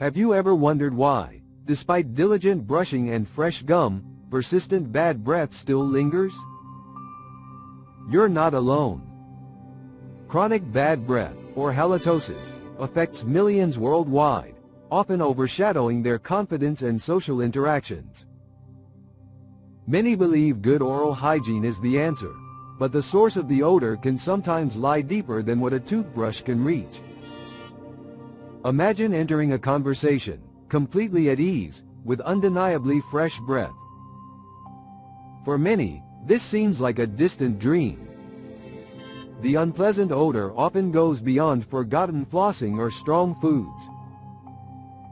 Have you ever wondered why, despite diligent brushing and fresh gum, persistent bad breath still lingers? You're not alone. Chronic bad breath, or halitosis, affects millions worldwide, often overshadowing their confidence and social interactions. Many believe good oral hygiene is the answer, but the source of the odor can sometimes lie deeper than what a toothbrush can reach. Imagine entering a conversation, completely at ease, with undeniably fresh breath. For many, this seems like a distant dream. The unpleasant odor often goes beyond forgotten flossing or strong foods.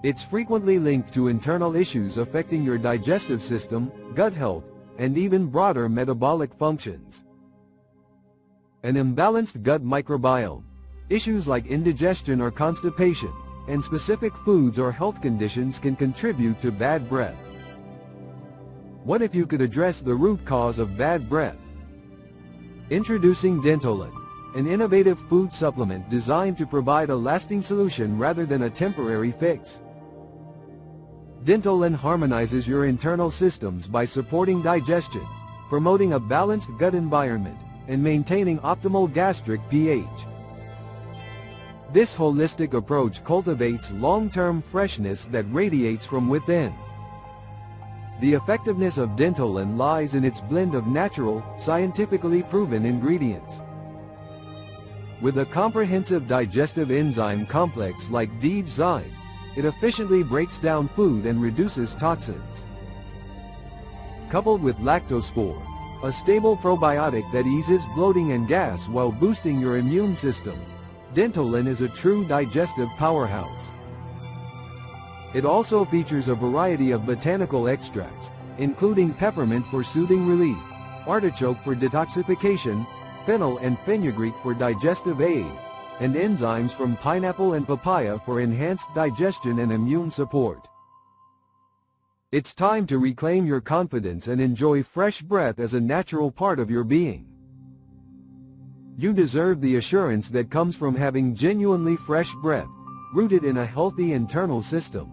It's frequently linked to internal issues affecting your digestive system, gut health, and even broader metabolic functions. An imbalanced gut microbiome, issues like indigestion or constipation, and specific foods or health conditions can contribute to bad breath. What if you could address the root cause of bad breath? Introducing Dentolan, an innovative food supplement designed to provide a lasting solution rather than a temporary fix. Dentolan harmonizes your internal systems by supporting digestion, promoting a balanced gut environment, and maintaining optimal gastric pH. This holistic approach cultivates long-term freshness that radiates from within. The effectiveness of Dentolan lies in its blend of natural, scientifically proven ingredients. With a comprehensive digestive enzyme complex like DigeZyme, it efficiently breaks down food and reduces toxins. Coupled with LactoSpore, a stable probiotic that eases bloating and gas while boosting your immune system, Dentolan is a true digestive powerhouse. It also features a variety of botanical extracts, including peppermint for soothing relief, artichoke for detoxification, fennel and fenugreek for digestive aid, and enzymes from pineapple and papaya for enhanced digestion and immune support. It's time to reclaim your confidence and enjoy fresh breath as a natural part of your being. You deserve the assurance that comes from having genuinely fresh breath, rooted in a healthy internal system.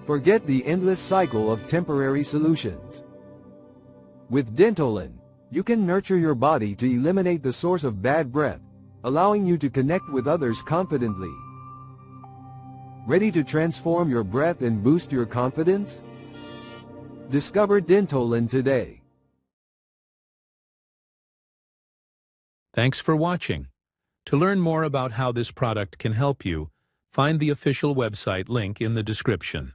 Forget the endless cycle of temporary solutions. With Dentolan, you can nurture your body to eliminate the source of bad breath, allowing you to connect with others confidently. Ready to transform your breath and boost your confidence? Discover Dentolan today. Thanks for watching. To learn more about how this product can help you, find the official website link in the description.